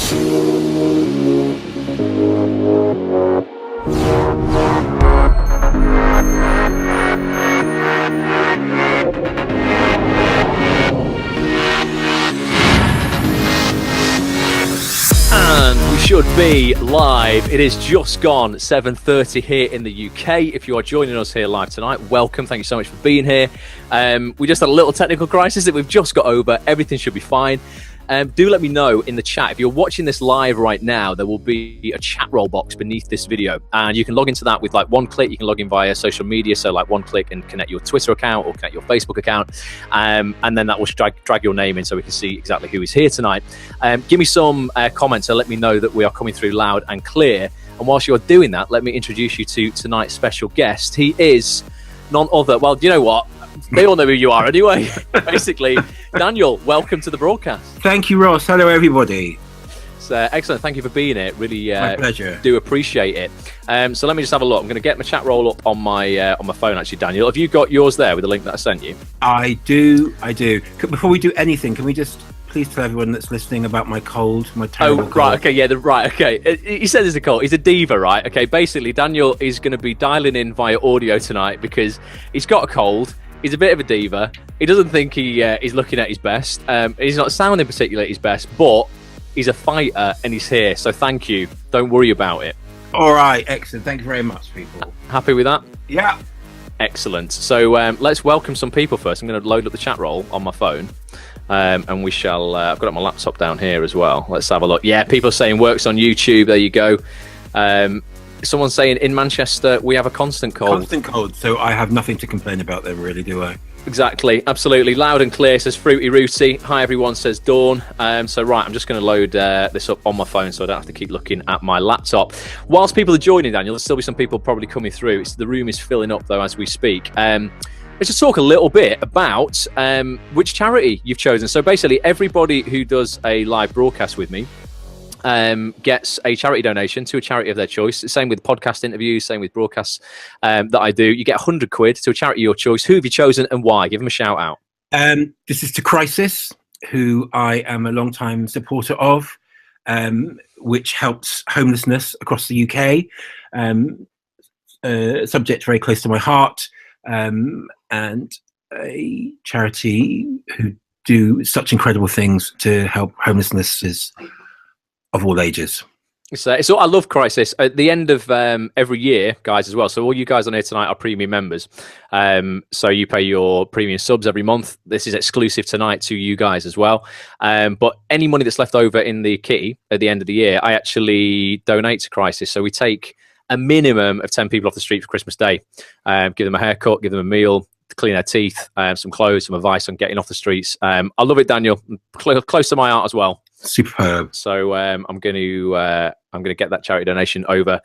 Should be live. It is just gone 7:30 here in the UK. If you are joining us here live tonight, welcome. Thank you so much for being here. We just had a little technical crisis that we've just got over. Everything should be fine. Do let me know in the chat. If you're watching this live right now, there will be a chat roll box beneath this video, and you can log into that with like one click. You can log in via social media, so like one click and connect your Twitter account or connect your Facebook account, and then that will drag your name in so we can see exactly who is here tonight. Give me some comments and let me know that we are coming through loud and clear. And whilst you're doing that, let me introduce you to tonight's special guest. He is none other, well, you know what? They all know who you are anyway. Basically, Daniel, welcome to the broadcast. Thank you, Ross. Hello, everybody. It's excellent. Thank you for being here. Really, my pleasure. Do appreciate it. So let me just have a look. I'm going to get my chat roll up on my phone. Actually, Daniel, have you got yours there with the link that I sent you? I do. Before we do anything, can we just please tell everyone that's listening about my cold, my terrible cold? Right, okay, yeah, right, okay. He says it's a cold. He's a diva, right? Okay, basically, Daniel is going to be dialing in via audio tonight because he's got a cold. He's a bit of a diva. He doesn't think he's looking at his best. He's not sounding particularly at his best, but he's a fighter and he's here. So thank you. Don't worry about it. All right, excellent. Thank you very much, people. Happy with that? Yeah. Excellent. So let's welcome some people first. I'm going to load up the chat roll on my phone. And we shall, I've got my laptop down here as well. Let's have a look. Yeah, people are saying works on YouTube. There you go. Someone's saying in Manchester, we have a constant cold. Constant cold. So I have nothing to complain about there, really, do I? Exactly. Absolutely. Loud and clear, says Fruity Rooty. Hi, everyone, says Dawn. So, right, I'm just going to load this up on my phone so I don't have to keep looking at my laptop. Whilst people are joining, Daniel, there'll still be some people probably coming through. The room is filling up, though, as we speak. Let's just talk a little bit about which charity you've chosen. So basically, everybody who does a live broadcast with me gets a charity donation to a charity of their choice. Same with podcast interviews, same with broadcasts that I do. You get £100 to a charity of your choice. Who have you chosen and why? Give them a shout out. This is to Crisis, who I am a long-time supporter of, which helps homelessness across the UK. Subject very close to my heart. And a charity who do such incredible things to help homelessness of all ages. So I love Crisis. At the end of every year, guys, as well. So all you guys on here tonight are premium members. So you pay your premium subs every month. This is exclusive tonight to you guys as well. But any money that's left over in the kitty at the end of the year, I actually donate to Crisis. So we take a minimum of 10 people off the street for Christmas Day. Give them a haircut, give them a meal, clean their teeth, some clothes, some advice on getting off the streets. I love it, Daniel. Close to my heart as well. Superb. So I'm going to get that charity donation over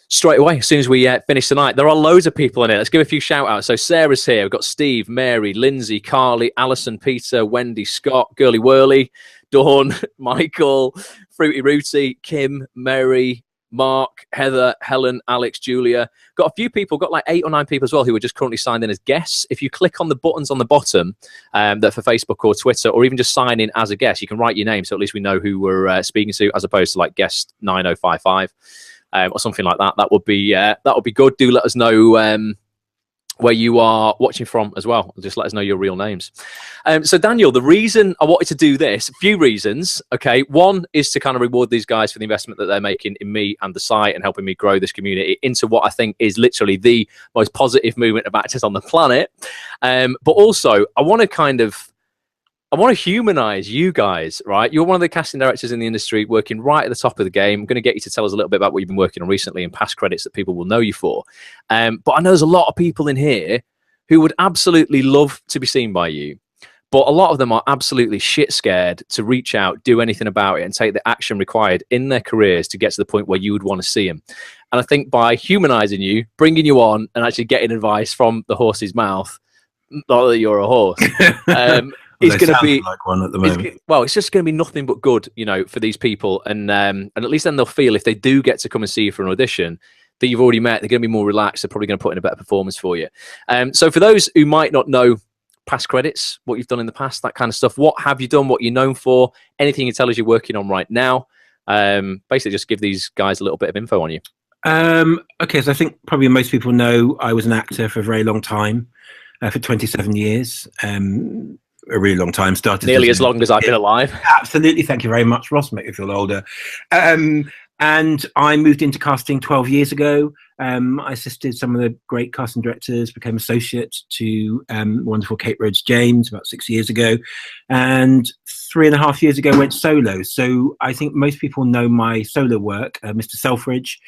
straight away as soon as we finish tonight. There are loads of people in it. Let's give a few shout outs. So Sarah's here. We've got Steve, Mary, Lindsay, Carly, Alison, Peter, Wendy, Scott, Girly Whirly, Dawn, Michael, Fruity Rooty, Kim, Mary, Mark, Heather, Helen, Alex, Julia. Got a few people, got like 8 or 9 people as well who are just currently signed in as guests. If you click on the buttons on the bottom that for Facebook or Twitter, or even just sign in as a guest, you can write your name so at least we know who we're speaking to, as opposed to like guest 9055 or something like that. That would be good. Do let us know where you are watching from as well. Just let us know your real names. So Daniel, the reason I wanted to do this, a few reasons. Okay, one is to kind of reward these guys for the investment that they're making in me and the site and helping me grow this community into what I think is literally the most positive movement of actors on the planet. But also I want to humanize you guys, right? You're one of the casting directors in the industry working right at the top of the game. I'm going to get you to tell us a little bit about what you've been working on recently and past credits that people will know you for. But I know there's a lot of people in here who would absolutely love to be seen by you. But a lot of them are absolutely shit scared to reach out, do anything about it, and take the action required in their careers to get to the point where you would want to see them. And I think by humanizing you, bringing you on, and actually getting advice from the horse's mouth, not that you're a horse, it's going to be like one at the moment. It's just going to be nothing but good, for these people, and at least then they'll feel if they do get to come and see you for an audition that you've already met, they're going to be more relaxed. They're probably going to put in a better performance for you. So for those who might not know past credits, what you've done in the past, that kind of stuff, what have you done? What you're known for? Anything you tell us you're working on right now? Basically, just give these guys a little bit of info on you. Okay, so I think probably most people know I was an actor for a very long time, for 27 years. A really long time. Started nearly as long as I've been alive. Absolutely, thank you very much, Ross. Make me feel older. And I moved into casting 12 years ago. I assisted some of the great casting directors, became associate to wonderful Kate Rhodes James about 6 years ago, and 3.5 years ago went solo. So I think most people know my solo work, Mr. Selfridge,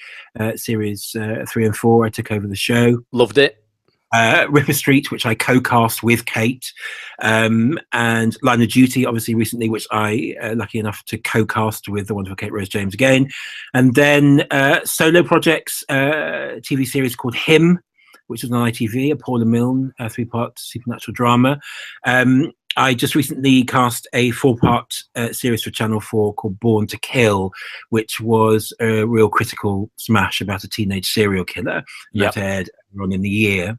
series 3 and 4. I took over the show. Loved it. Ripper Street, which I co-cast with Kate, and Line of Duty, obviously recently, which I lucky enough to co-cast with the wonderful Kate Rose James again, and then solo projects, TV series called Him, which was on ITV, a Paula Milne 3-part supernatural drama. I just recently cast a 4-part series for Channel 4 called Born to Kill, which was a real critical smash about a teenage serial killer. That aired on in the year.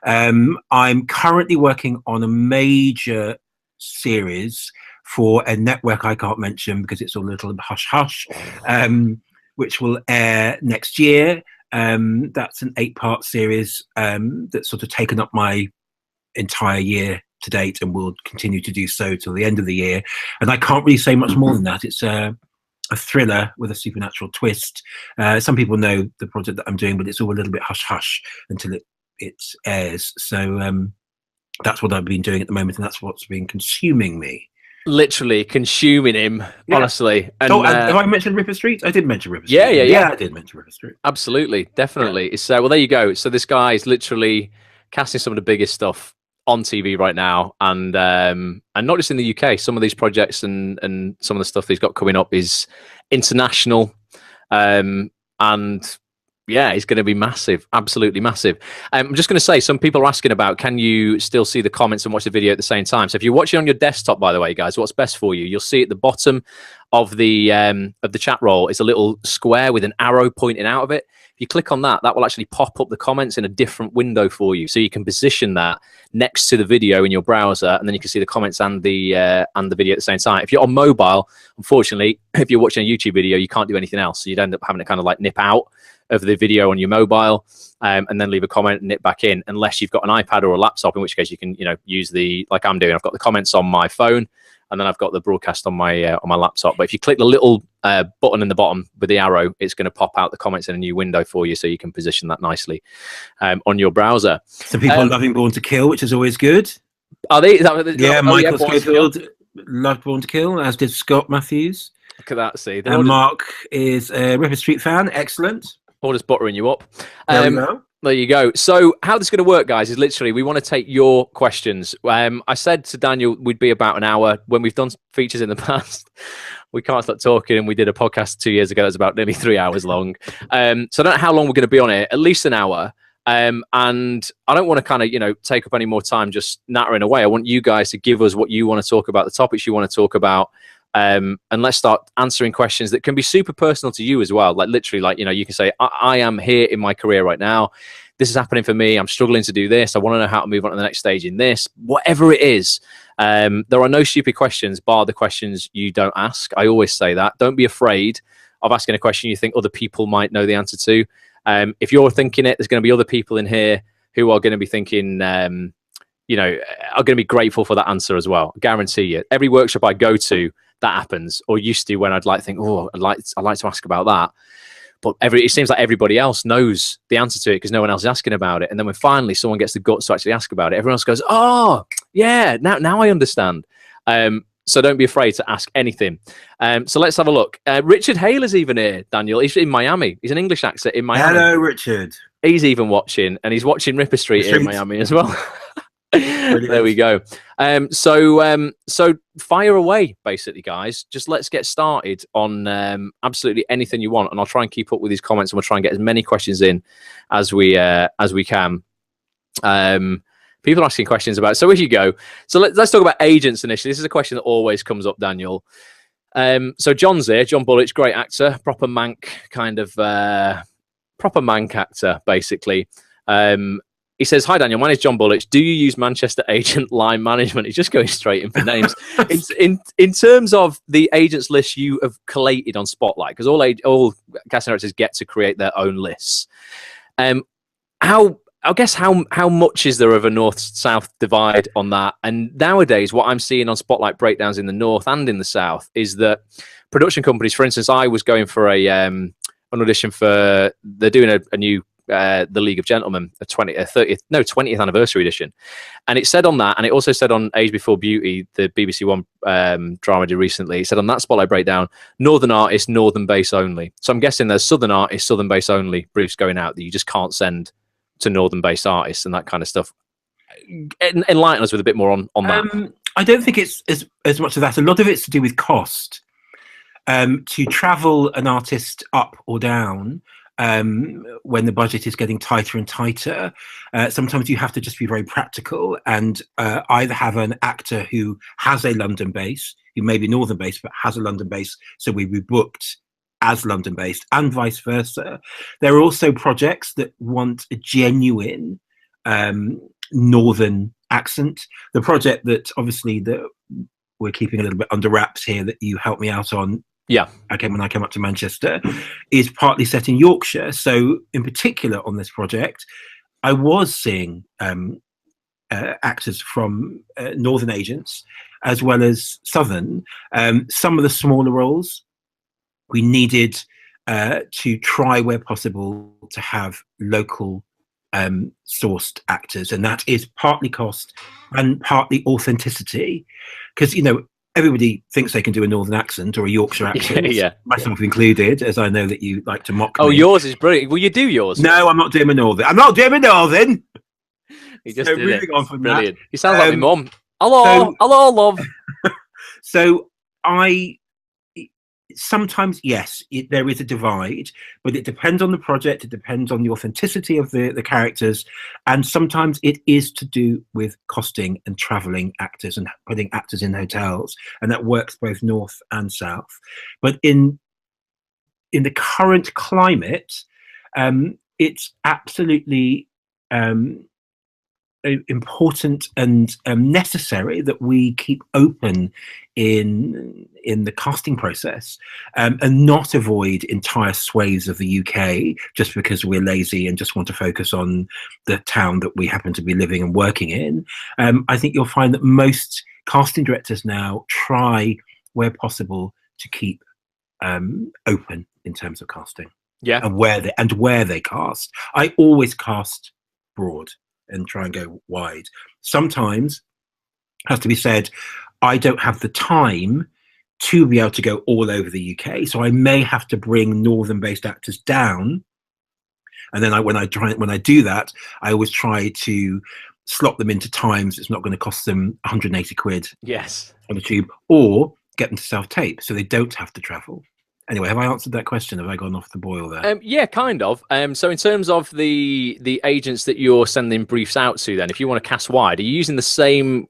I'm currently working on a major series for a network I can't mention because it's a little hush-hush, which will air next year. That's an 8-part series that's sort of taken up my entire year to date and will continue to do so till the end of the year. And I can't really say much more than that. It's a thriller with a supernatural twist. Some people know the project that I'm doing, but it's all a little bit hush-hush until it airs. So that's what I've been doing at the moment, and that's what's been consuming me. Literally consuming him, honestly. And, have I mentioned Ripper Street? I did mention Ripper Street. Yeah, I did mention Ripper Street. Absolutely, definitely. It's well, there you go. So this guy is literally casting some of the biggest stuff on TV right now, and not just in the UK. Some of these projects and some of the stuff he's got coming up is international, and yeah, it's going to be massive, absolutely massive. I'm just going to say, some people are asking about, can you still see the comments and watch the video at the same time? So if you're watching on your desktop, by the way, guys, what's best for you? You'll see at the bottom of the chat roll is a little square with an arrow pointing out of it. If you click on that, that will actually pop up the comments in a different window for you. So you can position that next to the video in your browser, and then you can see the comments and the video at the same time. If you're on mobile, unfortunately, if you're watching a YouTube video, you can't do anything else. So you'd end up having to kind of like nip out of the video on your mobile and then leave a comment and nip back in, unless you've got an iPad or a laptop, in which case you can, use the, like I'm doing. I've got the comments on my phone, and then I've got the broadcast on my laptop. But if you click the little button in the bottom with the arrow, it's going to pop out the comments in a new window for you, so you can position that nicely on your browser. Some people are loving Born to Kill, which is always good. Are they? Michael Schofield loved Born to Kill, as did Scott Matthews. Look at that, see. And Mark is a Ripper Street fan. Excellent. All just buttering you up. There you go. So how this is going to work, guys, is literally we want to take your questions. I said to Daniel we'd be about an hour. When we've done features in the past, we can't stop talking, and we did a podcast 2 years ago that's about nearly 3 hours long. So I don't know how long we're going to be on it, at least an hour. And I don't want to kind of, take up any more time just nattering away. I want you guys to give us what you want to talk about, the topics you want to talk about. And let's start answering questions that can be super personal to you as well. Like literally, like, you can say, I am here in my career right now. This is happening for me. I'm struggling to do this. I want to know how to move on to the next stage in this, whatever it is. There are no stupid questions, bar the questions you don't ask. I always say that. Don't be afraid of asking a question you think other people might know the answer to. If you're thinking it, there's going to be other people in here who are going to be thinking, are going to be grateful for that answer as well. I guarantee you. Every workshop I go to, that happens, or used to, when I'd like to think, I'd like to ask about that. But it seems like everybody else knows the answer to it because no one else is asking about it. And then when finally someone gets the guts to actually ask about it, everyone else goes, oh, yeah, now I understand. So don't be afraid to ask anything. So let's have a look. Richard Hale is even here, Daniel. He's in Miami. He's an English actor in Miami. Hello, Richard. He's even watching, and he's watching Ripper Street here in Miami as well. There we go. So fire away, basically, guys. Just let's get started on absolutely anything you want, and I'll try and keep up with these comments, and we'll try and get as many questions in as we can. People are asking questions about. So here you go. So let's talk about agents initially. This is a question that always comes up, Daniel. So John's here. John Bullich, great actor, proper mank kind of proper mank actor, basically. He says, "Hi Daniel, my name is John Bullock. Do you use Manchester agent line management?" He's just going straight in for names. in terms of the agents list you have collated on Spotlight, because all casting directors get to create their own lists. How much is there of a north-south divide on that? And nowadays, what I'm seeing on Spotlight breakdowns in the north and in the south is that production companies, for instance, I was going for an audition for, they're doing a new The League of Gentlemen, a 20th anniversary edition, and it said on that, and it also said on Age Before Beauty, the BBC One drama did recently, it said on that Spotlight breakdown, northern artists, northern base only. So I'm guessing there's southern artists, southern base only briefs going out that you just can't send to northern based artists and that kind of stuff. Enlighten us with a bit more on that. I don't think it's as much of that. A lot of it's to do with cost. To travel an artist up or down when the budget is getting tighter and tighter, sometimes you have to just be very practical and either have an actor who has a London base, who may be northern based but has a London base, so we booked as London based, and vice versa. There are also projects that want a genuine northern accent. The project that obviously that we're keeping a little bit under wraps here that you helped me out on, when I came up to Manchester, is partly set in Yorkshire. So in particular on this project, I was seeing actors from northern agents as well as southern. Some of the smaller roles we needed to try where possible to have local sourced actors, and that is partly cost and partly authenticity, because everybody thinks they can do a northern accent or a Yorkshire accent, myself included, as I know that you like to mock me. Yours is brilliant. Will you do yours? No, I'm not doing a northern. I'm not doing a northern. He just did moving on from brilliant. He sounds like my mum. Hello, love. So sometimes, yes, there is a divide, but it depends on the project. It depends on the authenticity of the characters. And sometimes it is to do with costing and traveling actors and putting actors in hotels. And that works both north and south. But in the current climate, it's absolutely important and necessary that we keep open in the casting process and not avoid entire swathes of the UK just because we're lazy and just want to focus on the town that we happen to be living and working in. I think you'll find that most casting directors now try where possible to keep open in terms of casting, and where they cast. I always cast broad and try and go wide. Sometimes, has to be said, I don't have the time to be able to go all over the UK, so I may have to bring northern-based actors down. And then when I do that, I always try to slot them into times it's not going to cost them 180 quid. Yes, on the tube, or get them to self-tape so they don't have to travel. Anyway, have I answered that question? Have I gone off the boil there? Yeah, kind of. So in terms of the agents that you're sending briefs out to, then, if you want to cast wide, are you using the same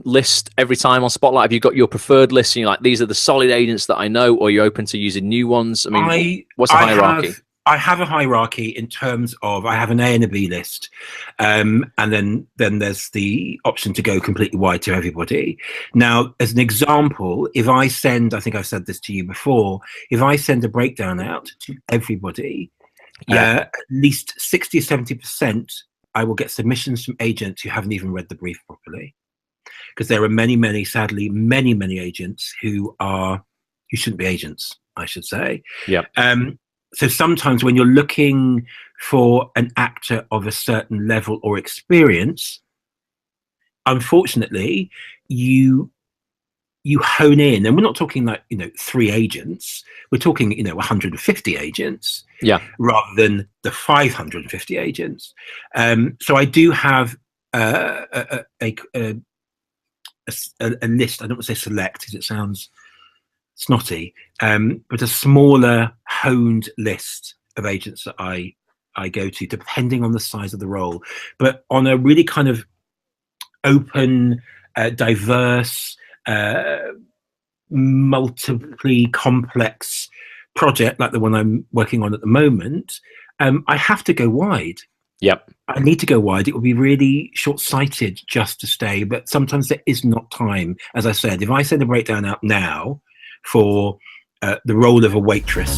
list every time on Spotlight? Have you got your preferred list and you're like, these are the solid agents that I know, or are you open to using new ones? I mean, what's the hierarchy? I have a hierarchy in terms of I have an A and a B list, and then there's the option to go completely wide to everybody. Now, as an example, if I send, I think I've said this to you before, if I send a breakdown out to everybody, at least 60 or 70%, I will get submissions from agents who haven't even read the brief properly, because there are many, sadly, many agents who shouldn't be agents, I should say. Yeah. So sometimes when you're looking for an actor of a certain level or experience, unfortunately, you hone in, and we're not talking like 3 agents. We're talking 150 agents, rather than the 550 agents. So I do have a list. I don't want to say select because it sounds snotty, but a smaller honed list of agents that I go to, depending on the size of the role, but on a really kind of open, diverse, multiply complex project like the one I'm working on at the moment. I have to go wide. Yep. I need to go wide. It would be really short-sighted just to stay, but sometimes there is not time. As I said, if I send a breakdown out now for the role of a waitress,